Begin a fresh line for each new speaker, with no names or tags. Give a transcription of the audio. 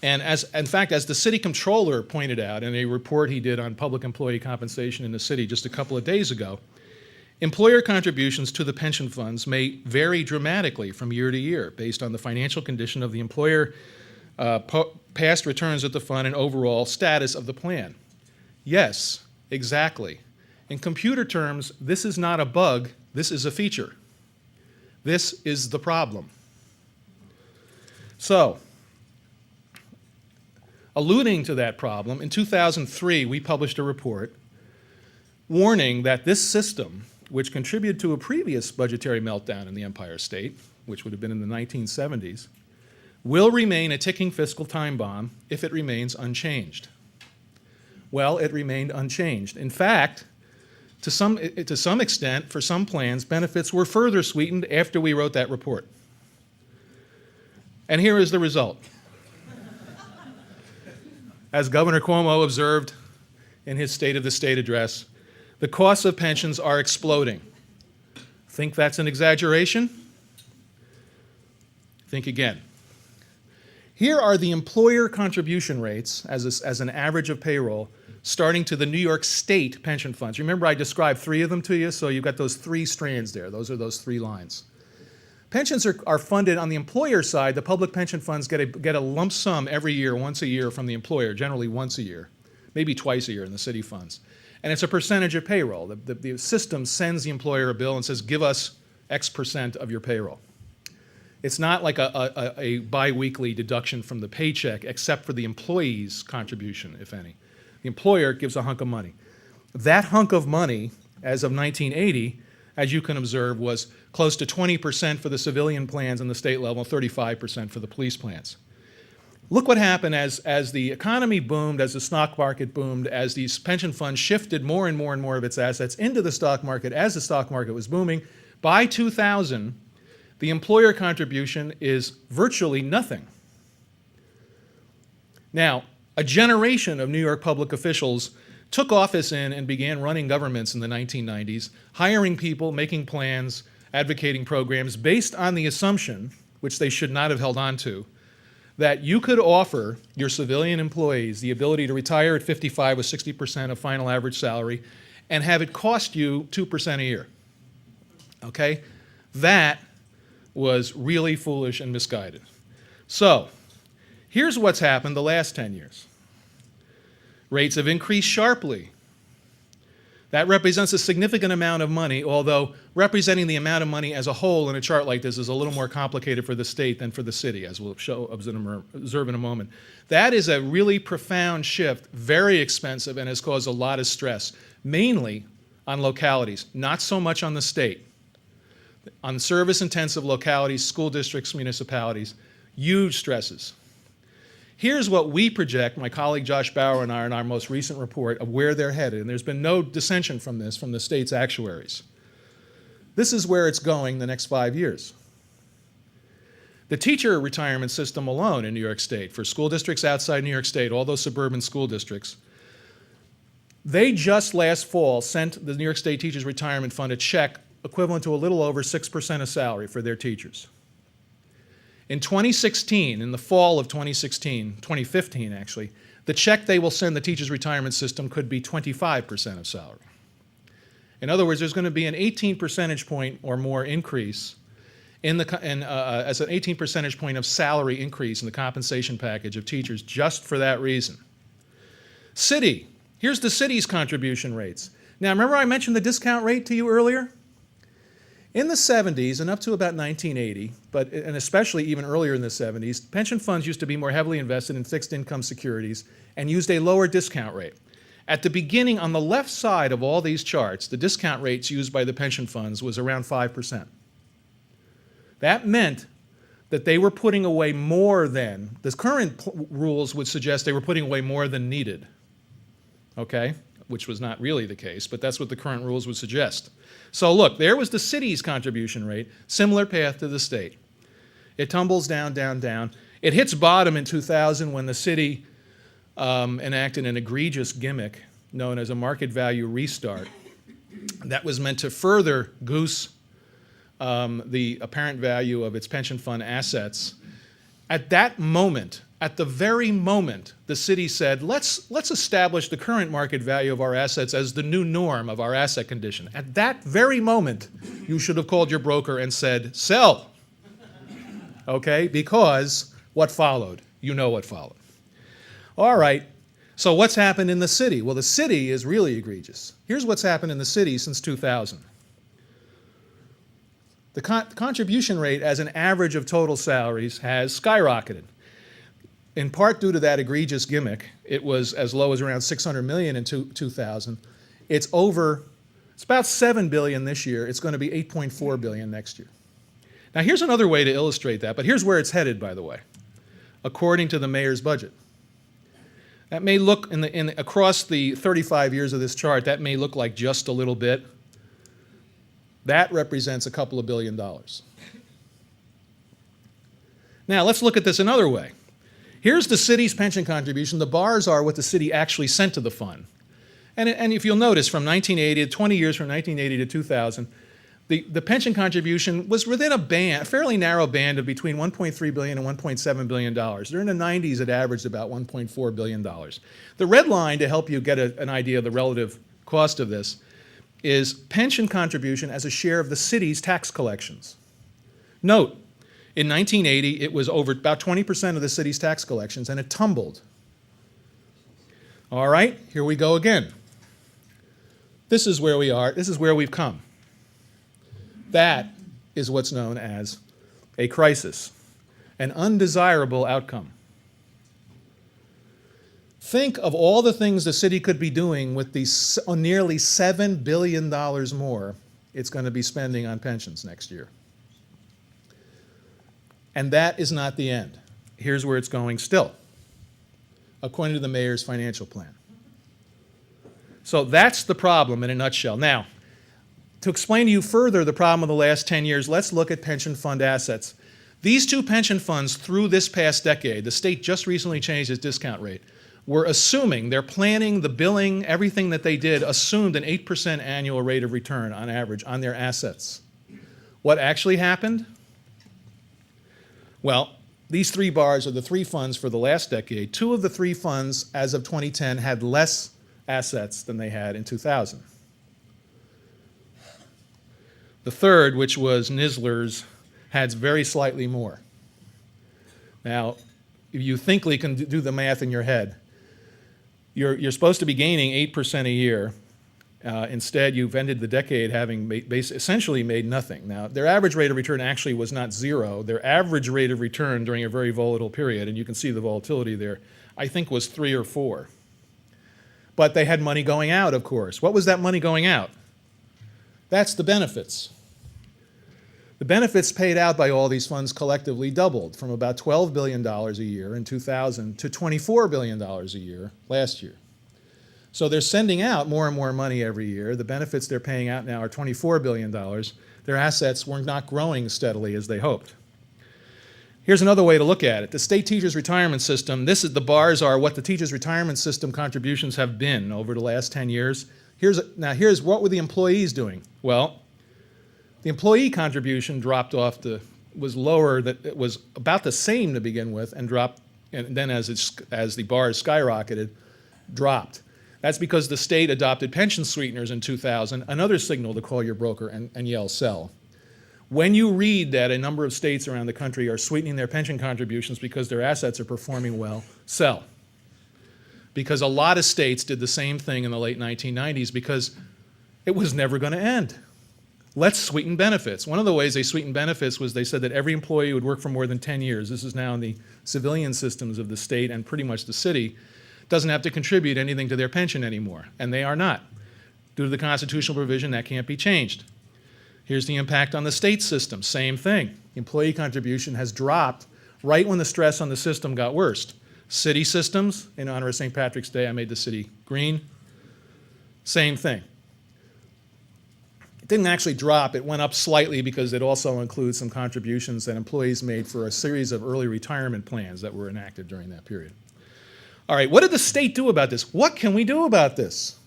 And in fact, as the city controller pointed out in a report he did on public employee compensation in the city just a couple of days ago, employer contributions to the pension funds may vary dramatically from year to year based on the financial condition of the employer, past returns at the fund, and overall status of the plan. Yes, exactly. In computer terms, this is not a bug, this is a feature. This is the problem. So, alluding to that problem, in 2003 we published a report warning that this system, which contributed to a previous budgetary meltdown in the Empire State, which would have been in the 1970s, will remain a ticking fiscal time bomb if it remains unchanged. Well, it remained unchanged. In fact, to some extent, for some plans, benefits were further sweetened after we wrote that report. And here is the result. As Governor Cuomo observed in his State of the State address, the costs of pensions are exploding. Think that's an exaggeration? Think again. Here are the employer contribution rates as an average of payroll starting to the New York State pension funds. Remember I described three of them to you, so you've got those three strands there. Those are those three lines. Pensions are funded on the employer side. The public pension funds get a lump sum every year, once a year from the employer, generally once a year, maybe twice a year in the city funds. And it's a percentage of payroll. The system sends the employer a bill and says, give us X percent of your payroll. It's not like a biweekly deduction from the paycheck, except for the employee's contribution, if any. The employer gives a hunk of money. That hunk of money, as of 1980, as you can observe, was close to 20% for the civilian plans on the state level, 35% for the police plans. Look what happened as the economy boomed, as the stock market boomed, as these pension funds shifted more and more and more of its assets into the stock market as the stock market was booming. By 2000, the employer contribution is virtually nothing. Now, a generation of New York public officials took office in and began running governments in the 1990s, hiring people, making plans, advocating programs based on the assumption, which they should not have held on to, that you could offer your civilian employees the ability to retire at 55 with 60% of final average salary and have it cost you 2% a year. Okay? That was really foolish and misguided. So, here's what's happened the last 10 years. Rates have increased sharply. That represents a significant amount of money, although representing the amount of money as a whole in a chart like this is a little more complicated for the state than for the city, as we'll observe in a moment. That is a really profound shift, very expensive, and has caused a lot of stress, mainly on localities, not so much on the state. On service-intensive localities, school districts, municipalities, huge stresses. Here's what we project, my colleague Josh Bauer and I, in our most recent report of where they're headed, and there's been no dissension from this from the state's actuaries. This is where it's going the next 5 years. The teacher retirement system alone in New York State, for school districts outside New York State, all those suburban school districts, they just last fall sent the New York State Teachers Retirement Fund a check equivalent to a little over 6% of salary for their teachers. In 2016, in the fall of 2015 actually, the check they will send the teachers' retirement system could be 25% of salary. In other words, there's going to be an 18 percentage point or more increase as an 18 percentage point of salary increase in the compensation package of teachers just for that reason. City, here's the city's contribution rates. Now, remember I mentioned the discount rate to you earlier? In the 70s and up to about 1980, and especially even earlier in the 70s, pension funds used to be more heavily invested in fixed income securities and used a lower discount rate. At the beginning, on the left side of all these charts, the discount rates used by the pension funds was around 5%. That meant that they were putting away more than, the current rules would suggest they were putting away more than needed, okay? Which was not really the case, but that's what the current rules would suggest. So look, there was the city's contribution rate, similar path to the state. It tumbles down, down, down. It hits bottom in 2000 when the city enacted an egregious gimmick known as a market value restart that was meant to further goose the apparent value of its pension fund assets. At that moment, At the very moment the city said, let's establish the current market value of our assets as the new norm of our asset condition. At that very moment, you should have called your broker and said, sell. Okay, because what followed? You know what followed. All right, so what's happened in the city? Well, the city is really egregious. Here's what's happened in the city since 2000. The contribution rate as an average of total salaries has skyrocketed. In part due to that egregious gimmick, it was as low as around $600 million in 2000. It's about $7 billion this year. It's going to be $8.4 billion next year. Now here's another way to illustrate that, but here's where it's headed, by the way, according to the mayor's budget. That may look, across the 35 years of this chart, that may look like just a little bit. That represents a couple of $2 billion. Now let's look at this another way. Here's the city's pension contribution. The bars are what the city actually sent to the fund. And if you'll notice, from 1980, 20 years from 1980 to 2000, the pension contribution was within a fairly narrow band of between $1.3 billion and $1.7 billion. During the 90s, it averaged about $1.4 billion. The red line, to help you get an idea of the relative cost of this, is pension contribution as a share of the city's tax collections. Note, in 1980, it was over about 20% of the city's tax collections, and it tumbled. All right, here we go again. This is where we are. This is where we've come. That is what's known as a crisis, an undesirable outcome. Think of all the things the city could be doing with these nearly $7 billion more it's going to be spending on pensions next year. And that is not the end. Here's where it's going still, according to the mayor's financial plan. So that's the problem in a nutshell. Now, to explain to you further the problem of the last 10 years, let's look at pension fund assets. These two pension funds through this past decade, the state just recently changed its discount rate, were assuming, their planning, the billing, everything that they did, assumed an 8% annual rate of return on average on their assets. What actually happened? Well, these three bars are the three funds for the last decade. Two of the three funds, as of 2010, had less assets than they had in 2000. The third, which was Nisler's, had very slightly more. Now, if you think you can do the math in your head, you're supposed to be gaining 8% a year. Instead, you've ended the decade having essentially made nothing. Now, their average rate of return actually was not zero. Their average rate of return during a very volatile period, and you can see the volatility there, I think was 3 or 4. But they had money going out, of course. What was that money going out? That's the benefits. The benefits paid out by all these funds collectively doubled from about $12 billion a year in 2000 to $24 billion a year last year. So they're sending out more and more money every year. The benefits they're paying out now are $24 billion. Their assets were not growing steadily as they hoped. Here's another way to look at it. The state teachers' retirement system, the bars are what the teachers' retirement system contributions have been over the last 10 years. Here's what were the employees doing? Well, the employee contribution dropped off was lower, it was about the same to begin with, and dropped, and then as the bars skyrocketed, dropped. That's because the state adopted pension sweeteners in 2000, another signal to call your broker and yell sell. When you read that a number of states around the country are sweetening their pension contributions because their assets are performing well, sell. Because a lot of states did the same thing in the late 1990s because it was never going to end. Let's sweeten benefits. One of the ways they sweetened benefits was they said that every employee would work for more than 10 years. This is now in the civilian systems of the state and pretty much the city. Doesn't have to contribute anything to their pension anymore, and they are not. Due to the constitutional provision, that can't be changed. Here's the impact on the state system. Same thing. Employee contribution has dropped right when the stress on the system got worst. City systems, in honor of St. Patrick's Day, I made the city green. Same thing. It didn't actually drop. It went up slightly because it also includes some contributions that employees made for a series of early retirement plans that were enacted during that period. All right, what did the state do about this? What can we do about this?